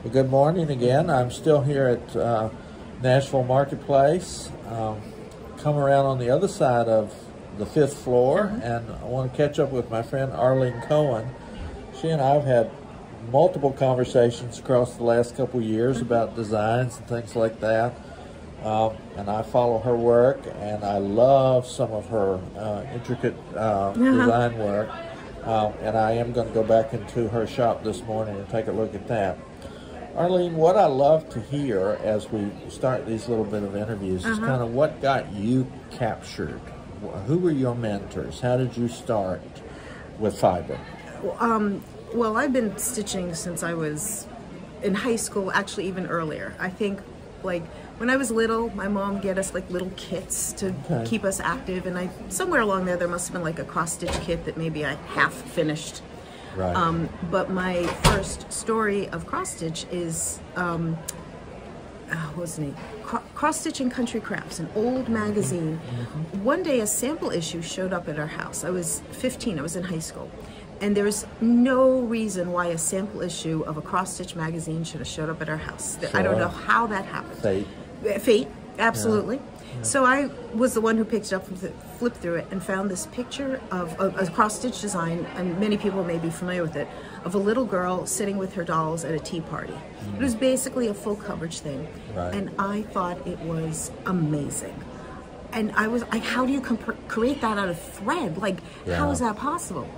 Well, good morning again. I'm still here at Nashville Marketplace. Come around on the other side of the 5th floor, and I want to catch up with my friend Arlene Cohen. She and I have had multiple conversations across the last couple years about designs and things like that. And I follow her work, and I love some of her intricate design work. And I am going to go back into her shop this morning and take a look at that. Arlene, what I love to hear as we start these little bit of interviews is kind of what got you captured. Who were your mentors? How did you start with fiber? Well, I've been stitching since I was in high school, actually even earlier. I think, like, when I was little, my mom get us like little kits to keep us active, and somewhere along there must have been like a cross-stitch kit that maybe I half finished. Right. But my first story of cross-stitch is, what was the name? Cross-Stitch and Country Crafts, an old magazine. One day a sample issue showed up at our house. I was 15, I was in high school. And there was no reason why a sample issue of a cross-stitch magazine should have showed up at our house. Sure. I don't know how that happened. Fate. Fate, absolutely. Yeah. So I was the one who picked it up, flipped through it, and found this picture of a cross-stitch design, and many people may be familiar with it, of a little girl sitting with her dolls at a tea party. It was basically a full coverage thing. Right. And I thought it was amazing. And I was like, how do you create that out of thread? Like, how is that possible?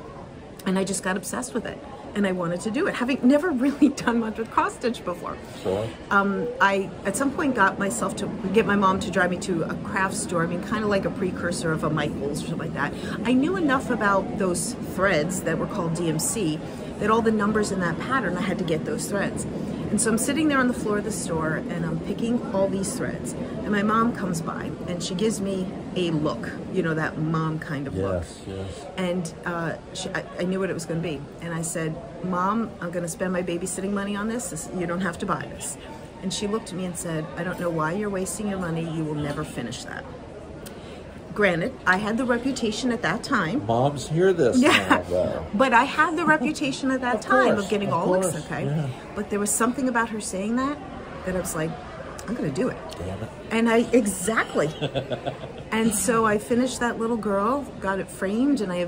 And I just got obsessed with it, and I wanted to do it, having never really done much with cross stitch before. Sure. I at some point got myself to get my mom to drive me to a craft store. I mean, kind of like a precursor of a Michaels or something like that. I knew enough about those threads that were called DMC that all the numbers in that pattern, I had to get those threads. And so I'm sitting there on the floor of the store, and I'm picking all these threads. And my mom comes by, and she gives me a look, you know, that mom kind of look. Yes. And I knew what it was going to be. And I said, Mom, I'm going to spend my babysitting money on this. You don't have to buy this. And she looked at me and said, I don't know why you're wasting your money. You will never finish that. Granted, I had the reputation at that time. Moms hear this now, though. But I had the reputation at that time of getting all looks okay. Yeah. But there was something about her saying that I was like, I'm going to do it. Damn it. And exactly. And so I finished that little girl, got it framed, and I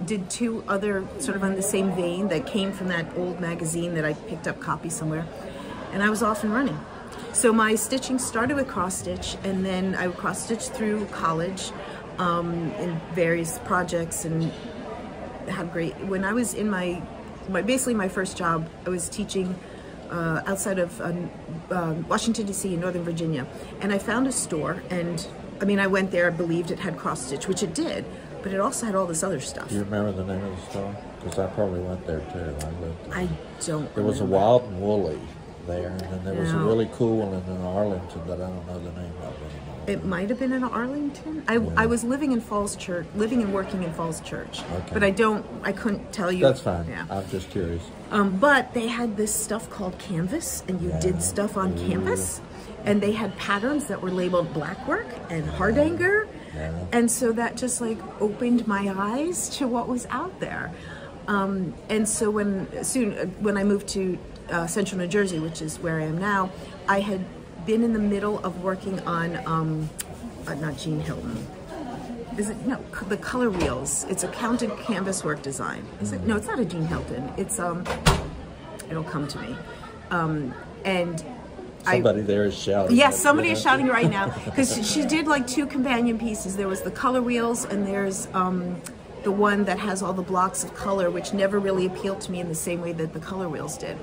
did 2 other sort of on the same vein that came from that old magazine that I picked up copies somewhere. And I was off and running. So my stitching started with cross-stitch, and then I would cross-stitch through college in various projects, and had great. When I was in basically my first job, I was teaching outside of Washington, D.C. in Northern Virginia, and I found a store, and I mean, I went there, I believed it had cross-stitch, which it did, but it also had all this other stuff. Do you remember the name of the store? Because I probably went there too. I don't. There was a Wild and Woolly there, and then there was a really cool one in Arlington that I don't know the name of anymore. It might have been in Arlington. I was living in Falls Church, living and working in Falls Church, but I couldn't tell you. That's fine. Yeah. I'm just curious. But they had this stuff called canvas, and you did stuff on canvas, and they had patterns that were labeled blackwork and hardanger, and so that just like opened my eyes to what was out there. And so when I moved to Central New Jersey, which is where I am now, I had been in the middle of working on, not Jean Hilton. Is it? No, the Color Wheels. It's a counted canvas work design. Is it? No, it's not a Jean Hilton. It's, it'll come to me. And somebody there is shouting. Yes, somebody is shouting right now. Because she did like 2 companion pieces. There was the Color Wheels, and there's the one that has all the blocks of color, which never really appealed to me in the same way that the Color Wheels did.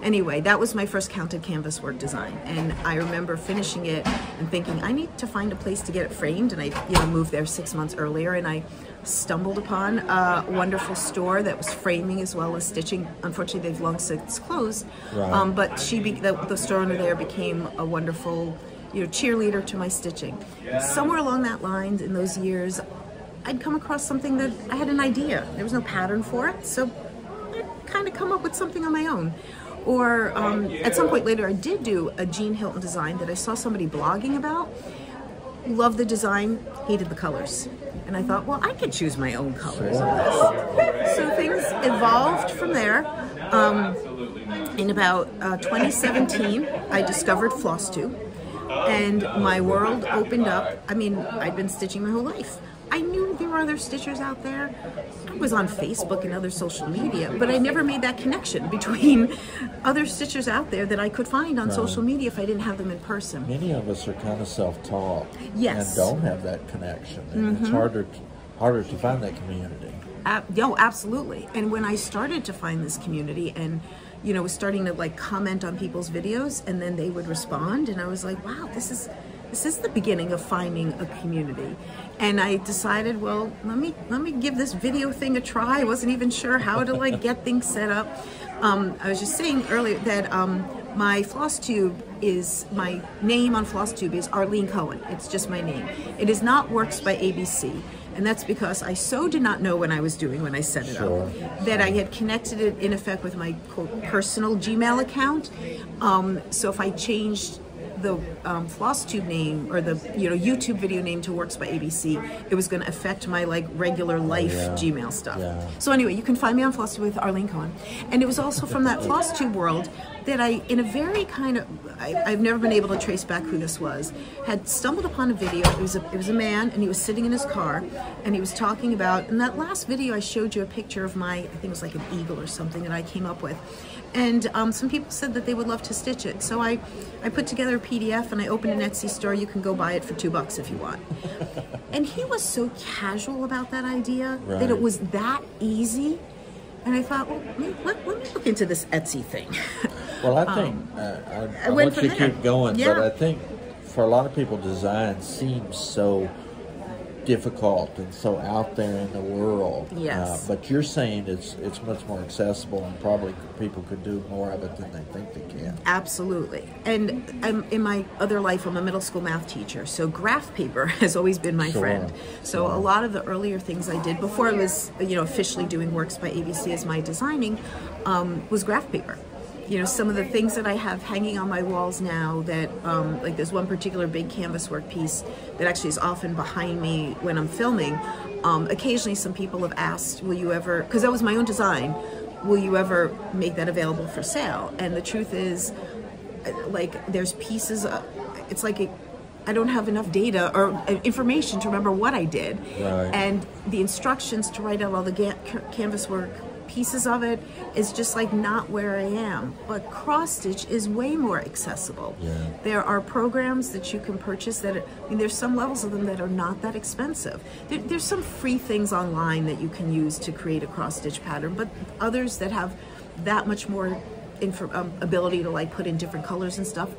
Anyway, that was my first counted canvas work design, and I remember finishing it and thinking, I need to find a place to get it framed, and I moved there 6 months earlier, and I stumbled upon a wonderful store that was framing as well as stitching. Unfortunately, they've long since closed, but the store owner there became a wonderful cheerleader to my stitching. Somewhere along that line in those years, I'd come across something that I had an idea. There was no pattern for it, so I'd kind of come up with something on my own. Or at some point later, I did do a Jean Hilton design that I saw somebody blogging about. Loved the design, hated the colors. And I thought, well, I could choose my own colors on this. So things evolved from there. In about 2017, I discovered Flosstube, and my world opened up. I mean, I'd been stitching my whole life. I knew there were other stitchers out there. I was on Facebook and other social media, but I never made that connection between other stitchers out there that I could find on social media if I didn't have them in person. Many of us are kind of self-taught, yes, and don't have that connection, and it's harder to find that community. No, absolutely. And when I started to find this community, and you know, was starting to like comment on people's videos, and then they would respond, and I was like, wow, this is the beginning of finding a community. And I decided, well, let me give this video thing a try. I wasn't even sure how to like get things set up. I was just saying earlier that my Flosstube is, my name on Flosstube is Arlene Cohen. It's just my name. It is not Works by ABC. And that's because I so did not know what I was doing when I set it up, that I had connected it in effect with my quote personal Gmail account. So if I changed the Flosstube name, or the YouTube video name, to Works by ABC, it was going to affect my like regular life Gmail stuff. So anyway, you can find me on Flosstube with Arlene Cohen. And it was also from that Flosstube world that I, in a very kind of, I've never been able to trace back who this was, had stumbled upon a video. It was a man, and he was sitting in his car, and he was talking about, in that last video I showed you a picture of my, I think it was like an eagle or something that I came up with. And some people said that they would love to stitch it. So I put together a PDF, and I opened an Etsy store. You can go buy it for $2 if you want. And he was so casual about that idea, that it was that easy. And I thought, well, let me look into this Etsy thing. Well, I think, I want you to keep going, but I think for a lot of people, design seems so difficult and so out there in the world. Yes. But you're saying it's much more accessible, and probably people could do more of it than they think they can. Absolutely. And in my other life, I'm a middle school math teacher, so graph paper has always been my friend. So a lot of the earlier things I did before I was, officially doing Works by ABC as my designing, was graph paper. Some of the things that I have hanging on my walls now that, like there's one particular big canvas work piece that actually is often behind me when I'm filming. Occasionally some people have asked, will you ever, because that was my own design, will you ever make that available for sale? And the truth is, like, there's pieces, it's like I don't have enough data or information to remember what I did. And the instructions to write out all the canvas work pieces of it is just like not where I am. But cross stitch is way more accessible. There are programs that you can purchase that there's some levels of them that are not that expensive. There's some free things online that you can use to create a cross stitch pattern, but others that have that much more ability to like put in different colors and stuff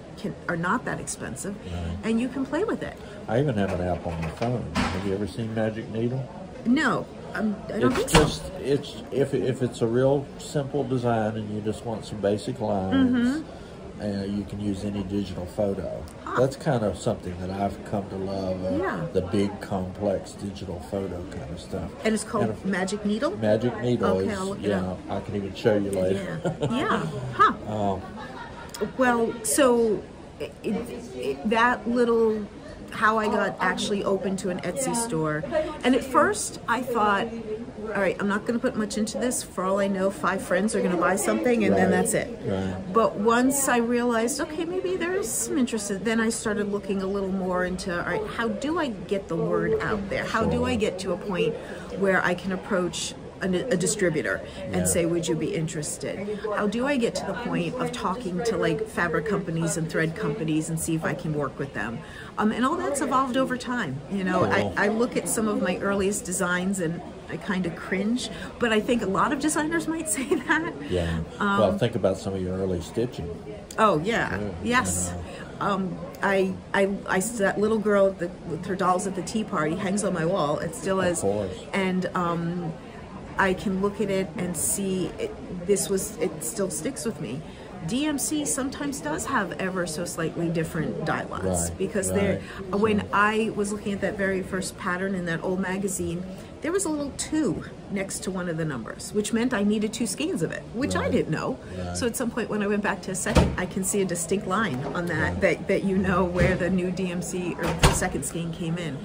are not that expensive, and you can play with it. I even have an app on my phone. Have you ever seen Magic Needle? No. I don't think so. If it's a real simple design and you just want some basic lines, you can use any digital photo. That's kind of something that I've come to love, the big complex digital photo kind of stuff. And it's called Magic Needle? Magic Needle is, I'll look it up. I can even show you later. Well, so that little, how I got actually open to an Etsy store. And at first I thought, all right, I'm not going to put much into this. For all I know, 5 friends are going to buy something, and then that's it. But once I realized, okay, maybe there's some interest, then I started looking a little more into, all right, how do I get the word out there? How do I get to a point where I can approach a distributor and say, would you be interested? How do I get to the point of talking to like fabric companies and thread companies and see if I can work with them? And all that's evolved over time. I look at some of my earliest designs and I kind of cringe, but I think a lot of designers might say that. Well, think about some of your early stitching. Yes. That little girl with her dolls at the tea party hangs on my wall. It still is. And I can look at it and see it still sticks with me. DMC sometimes does have ever so slightly different die lots, because when I was looking at that very first pattern in that old magazine, there was a little 2 next to one of the numbers, which meant I needed 2 skeins of it, which I didn't know. So at some point when I went back to a second, I can see a distinct line on that you know where the new DMC or the second skein came in.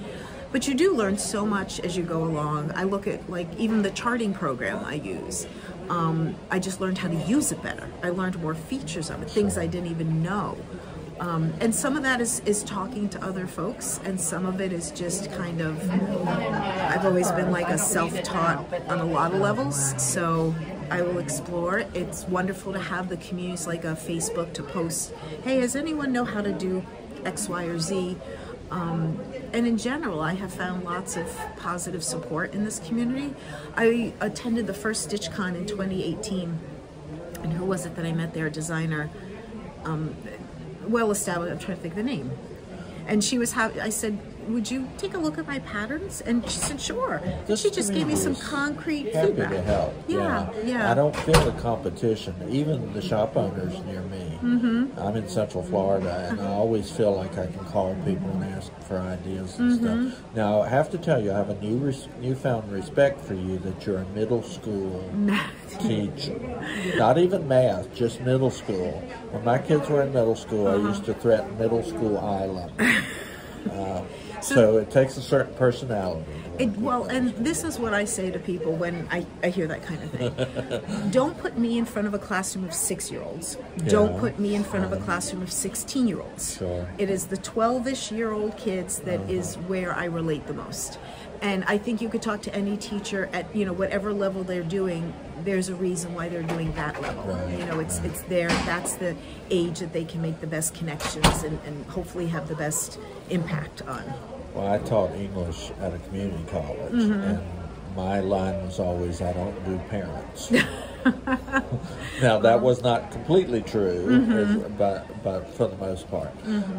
But you do learn so much as you go along. I look at like even the charting program I use. I just learned how to use it better. I learned more features of it, things I didn't even know. And some of that is talking to other folks, and some of it is just kind of, I've always been like a self-taught on a lot of levels, so I will explore. It's wonderful to have the communities like a Facebook to post, hey, does anyone know how to do X, Y, or Z? And in general, I have found lots of positive support in this community. I attended the first StitchCon in 2018, and who was it that I met there? A designer, well established, I'm trying to think of the name. And she was, I said, would you take a look at my patterns? And she said, sure. And she just gave me some concrete feedback. To help. Yeah. I don't feel the competition. Even the shop owners near me. I'm in Central Florida, and I always feel like I can call people and ask for ideas and stuff. Now, I have to tell you, I have a newfound respect for you that you're a middle school teacher. Not even math, just middle school. When my kids were in middle school, I used to threaten middle school island. So it takes a certain personality. Well, and this is what I say to people when I hear that kind of thing. Don't put me in front of a classroom of 6-year-olds. Don't put me in front of a classroom of 16-year-olds. Sure. It is the 12-ish-year-old kids that is where I relate the most. And I think you could talk to any teacher at, you know, whatever level they're doing, there's a reason why they're doing that level. Right. You know, it's there, that's the age that they can make the best connections and hopefully have the best impact on. Well, I taught English at a community college, and my line was always, I don't do parents. Now, that was not completely true, but for the most part.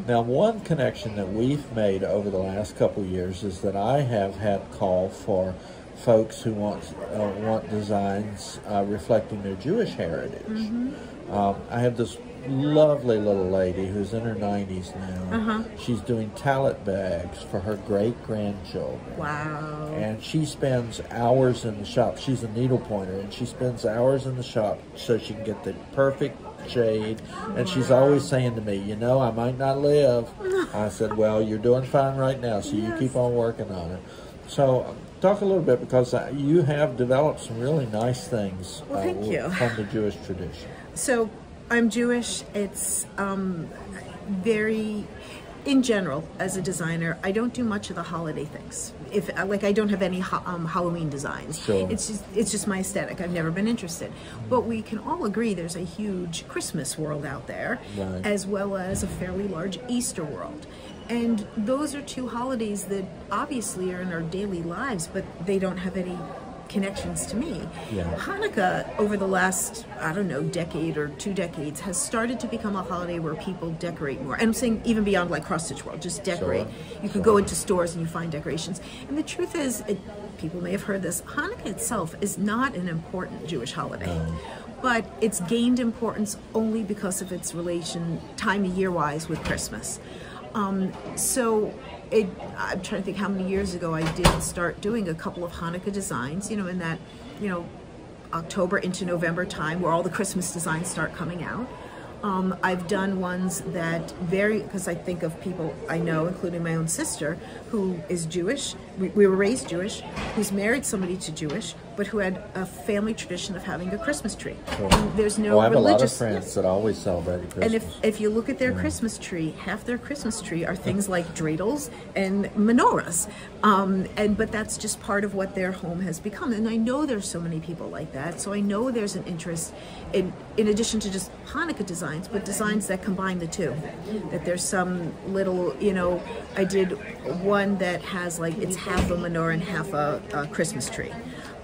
Now, one connection that we've made over the last couple of years is that I have had call for folks who want designs reflecting their Jewish heritage. I have this lovely little lady who's in her 90s now. She's doing talent bags for her great-grandchildren. Wow. And she spends hours in the shop. She's a needle pointer, and she spends hours in the shop so she can get the perfect shade. And she's always saying to me, you know, I might not live. I said, well, you're doing fine right now, so you keep on working on it. So talk a little bit, because you have developed some really nice things thank you. From the Jewish tradition. So I'm Jewish. It's very, in general, as a designer, I don't do much of the holiday things. I don't have any Halloween designs. Sure. It's just my aesthetic. I've never been interested. But we can all agree there's a huge Christmas world out there, as well as a fairly large Easter world. And those are two holidays that obviously are in our daily lives, but they don't have any connections to me. Hanukkah, over the last, I don't know, decade or 2 decades, has started to become a holiday where people decorate more. And I'm saying even beyond like cross-stitch world, just decorate. You can go into stores and you find decorations. And the truth is, people may have heard this, Hanukkah itself is not an important Jewish holiday. But it's gained importance only because of its relation, time of year-wise, with Christmas. So I'm trying to think how many years ago I did start doing a couple of Hanukkah designs, you know, in that, you know, October into November time where all the Christmas designs start coming out. I've done ones that vary, because I think of people I know, including my own sister, who is Jewish. We were raised Jewish, who's married somebody to Jewish, but who had a family tradition of having a Christmas tree. And there's no I have religious, a lot of friends that always celebrate Christmas. And if you look at their Christmas tree, half their Christmas tree are things like dreidels and menorahs. But that's just part of what their home has become. And I know there's so many people like that, so I know there's an interest in addition to just Hanukkah designs, but designs that combine the two. That there's some little, you know, I did one that has like, it's half a menorah and half a Christmas tree.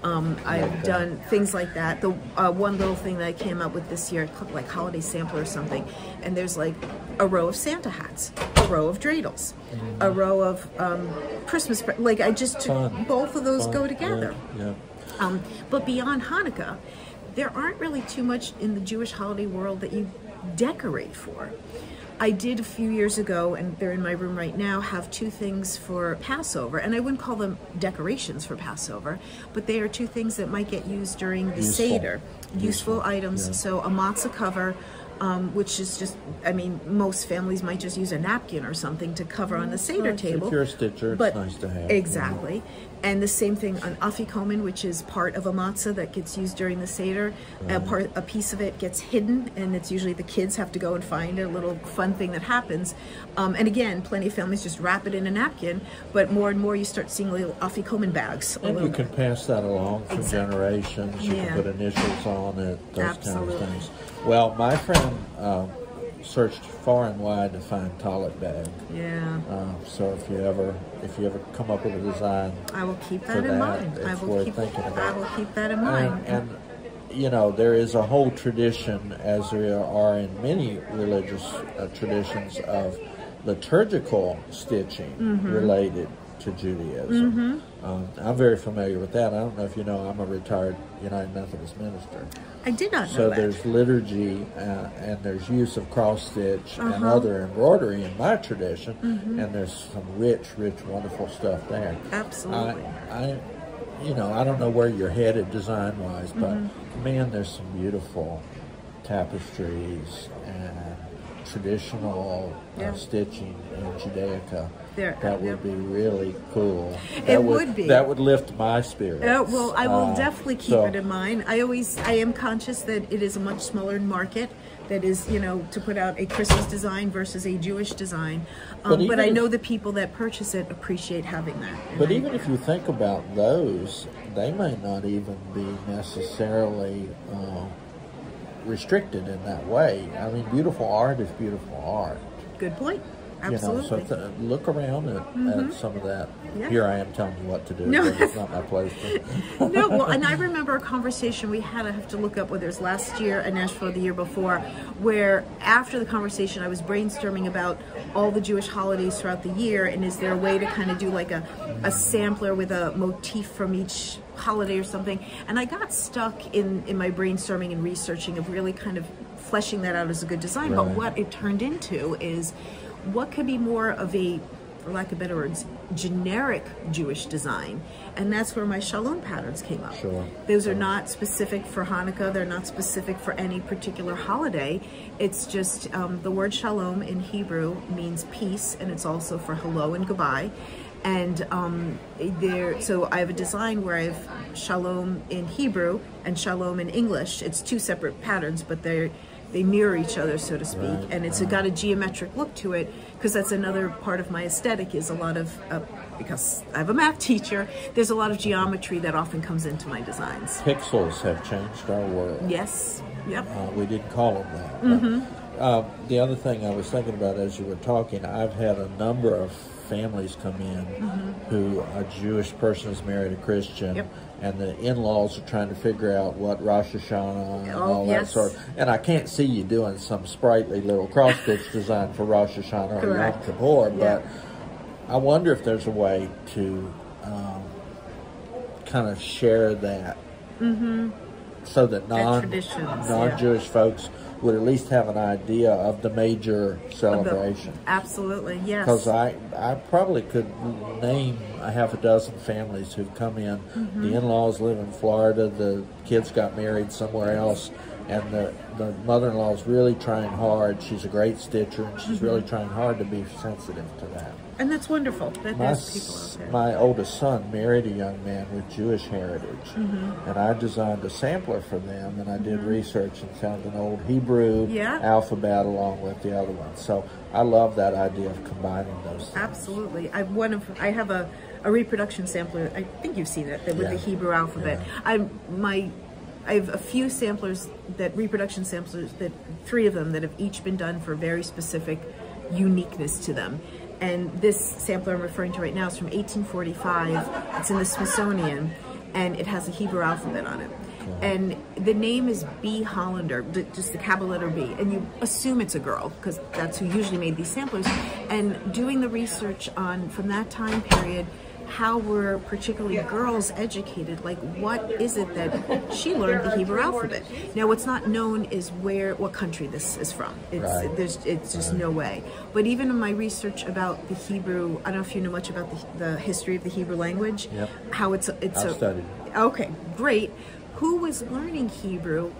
I've done things like that. The one little thing that I came up with this year, like holiday sampler or something, and there's like a row of Santa hats, a row of dreidels, a row of Christmas, like I just took both of those go together. But beyond Hanukkah, there aren't really too much in the Jewish holiday world that you decorate for. I did a few years ago, and they're in my room right now, have 2 things for Passover, and I wouldn't call them decorations for Passover, but they are 2 things that might get used during the Seder. Useful items. So a matzah cover which is just, I mean, most families might just use a napkin or something to cover on the Seder table. If you're a stitcher, it's nice to have. Exactly. And the same thing on afikomen, which is part of a matzah that gets used during the Seder. A piece of it gets hidden, and it's usually the kids have to go and find a little fun thing that happens. And again, plenty of families just wrap it in a napkin, but more and more you start seeing little afikomen bags. And you can pass that along for generations. You can put initials on it, those kind of things. Well, my friend searched far and wide to find tallet bag. Yeah. So if you ever come up with a design, I will keep that in mind. It's worth thinking about. I will keep that in mind. And you know, there is a whole tradition, as there are in many religious traditions, of liturgical stitching related to Judaism. I'm very familiar with that. I don't know if you know, I'm a retired United Methodist minister. I did not know so that. There's liturgy and there's use of cross stitch and other embroidery in my tradition, and there's some rich, wonderful stuff there. Absolutely. I don't know where you're headed design-wise, but man, there's some beautiful tapestries and traditional stitching in Judaica. That would be really cool. It would be. That would lift my spirits. Well, I will definitely keep it in mind. I am conscious that it is a much smaller market. That is, you know, to put out a Christmas design versus a Jewish design. But I know the people that purchase it appreciate having that. But even if you think about those, they may not even be necessarily restricted in that way. I mean, beautiful art is beautiful art. Good point. Absolutely. You know, so look around at some of that. Yeah. Here I am telling you what to do. No. It's not my place to. No, well, and I remember a conversation we had, I have to look up whether it was last year in Nashville or the year before, where after the conversation I was brainstorming about all the Jewish holidays throughout the year, and is there a way to kind of do like a sampler with a motif from each holiday or something. And I got stuck in my brainstorming and researching of really kind of fleshing that out as a good design. But what it turned into is what could be more of a, for lack of better words, generic Jewish design. And that's where my shalom patterns came up. Sure. Those are not specific for Hanukkah. They're not specific for any particular holiday. It's just the word shalom in Hebrew means peace, and it's also for hello and goodbye. And so I have a design where I have shalom in Hebrew and shalom in English. It's two separate patterns, but they mirror each other, so to speak, and it's got a geometric look to it, because that's another part of my aesthetic, is a lot of, because I have a math teacher, there's a lot of geometry that often comes into my designs. Pixels have changed our world. Yes, yep. We didn't call them that. The other thing I was thinking about as you were talking, I've had a number of families come in who a Jewish person is married a Christian, and the in-laws are trying to figure out what Rosh Hashanah and all that sort of, and I can't see you doing some sprightly little cross-stitch design for Rosh Hashanah or Yom Kippur, but I wonder if there's a way to kind of share that so that non-Jewish folks would at least have an idea of the major celebration. Absolutely, yes. Because I probably could name a half a dozen families who've come in. The in-laws live in Florida, the kids got married somewhere else, and the mother-in-law is really trying hard. She's a great stitcher, and she's really trying hard to be sensitive to that. And that's wonderful that there's people out there. My oldest son married a young man with Jewish heritage, and I designed a sampler for them, and I did research and found an old Hebrew alphabet along with the other one. So I love that idea of combining those things. Absolutely. I have a reproduction sampler. I think you've seen it, with the Hebrew alphabet. I have a few samplers, reproduction samplers, 3 of them that have each been done for very specific uniqueness to them. And this sampler I'm referring to right now is from 1845. It's in the Smithsonian, and it has a Hebrew alphabet on it. And the name is B. Hollander, just the capital letter B. And you assume it's a girl, because that's who usually made these samplers. And doing the research on, from that time period, how were particularly girls educated? Like, what is it that she learned the Hebrew alphabet? Now, what's not known is what country this is from. It's just no way. But even in my research about the Hebrew, I don't know if you know much about the history of the Hebrew language. How I've studied. Okay, great. Who was learning Hebrew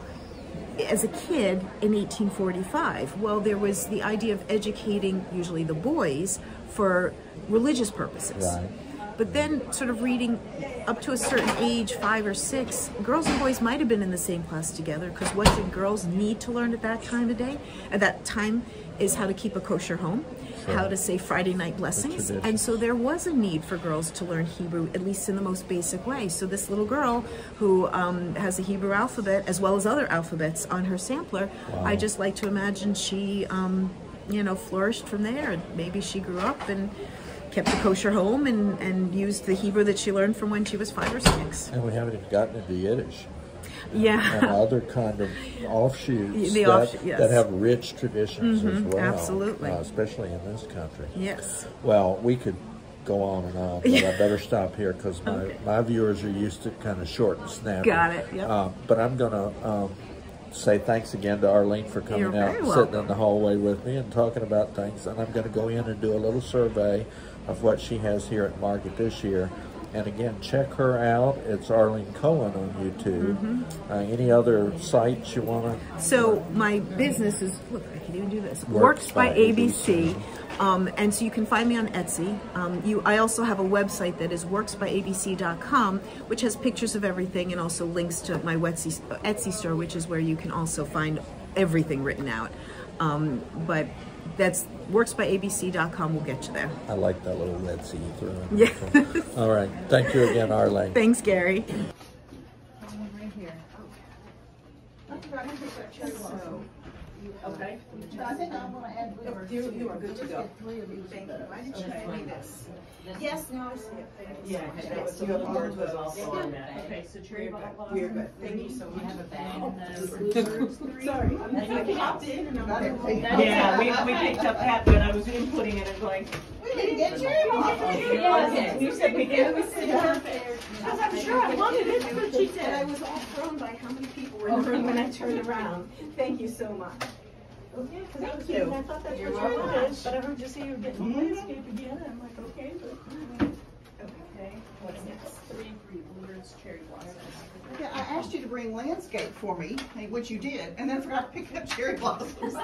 as a kid in 1845? Well, there was the idea of educating usually the boys for religious purposes. Right. But then sort of reading up to a certain age, 5 or 6, girls and boys might have been in the same class together, because what did girls need to learn at that time of day? At that time is how to keep a kosher home, how to say Friday night blessings. And so there was a need for girls to learn Hebrew, at least in the most basic way. So this little girl who has the Hebrew alphabet as well as other alphabets on her sampler, I just like to imagine she, you know, flourished from there. And maybe she grew up and kept a kosher home and used the Hebrew that she learned from when she was 5 or 6. And we haven't even gotten into Yiddish. Yeah. And other kind of offshoots that have rich traditions as well. Absolutely. Especially in this country. Yes. Well, we could go on and on, but I better stop here because my viewers are used to kind of short and snappy. Got it, yep. But I'm going to say thanks again to Arlene for coming out and sitting in the hallway with me and talking about things. And I'm going to go in and do a little survey of what she has here at Market this year. And again, check her out. It's Arlene Cohen on YouTube. Any other sites you want to? So my business is, look, I can even do this. Works by ABC. And so you can find me on Etsy. I also have a website that is worksbyabc.com, which has pictures of everything and also links to my Etsy store, which is where you can also find everything written out. But that's worksbyabc.com will get you there. I like that little Etsy you threw in. Yeah. All right. Thank you again, Arlene. Thanks, Gary. Right here. Okay. I think I want to add blueberries. You are good to go. Three of these. Thank you. Why did you send me this? Yes, no, I see it. Yeah, because you have ours was also on that. Okay, so cherry blossom. We're good. Thank you so much. You have a bag. Sorry. I hopped in and I'm like, Yeah, we picked up that, but I was inputting it and going, we didn't get cherry blossoms. yes, you said we did. I'm sure I wanted it, but she said I was all thrown by how many people were in the room when I turned around. Thank you so much. Okay, thank you. I thought that's what you wanted, but I heard you say you were getting the landscape again, and I'm like, okay, but. Okay, what's next? 3 bluebirds, cherry blossoms. Yeah, I asked you to bring landscape for me, which you did, and then forgot to pick up cherry blossoms.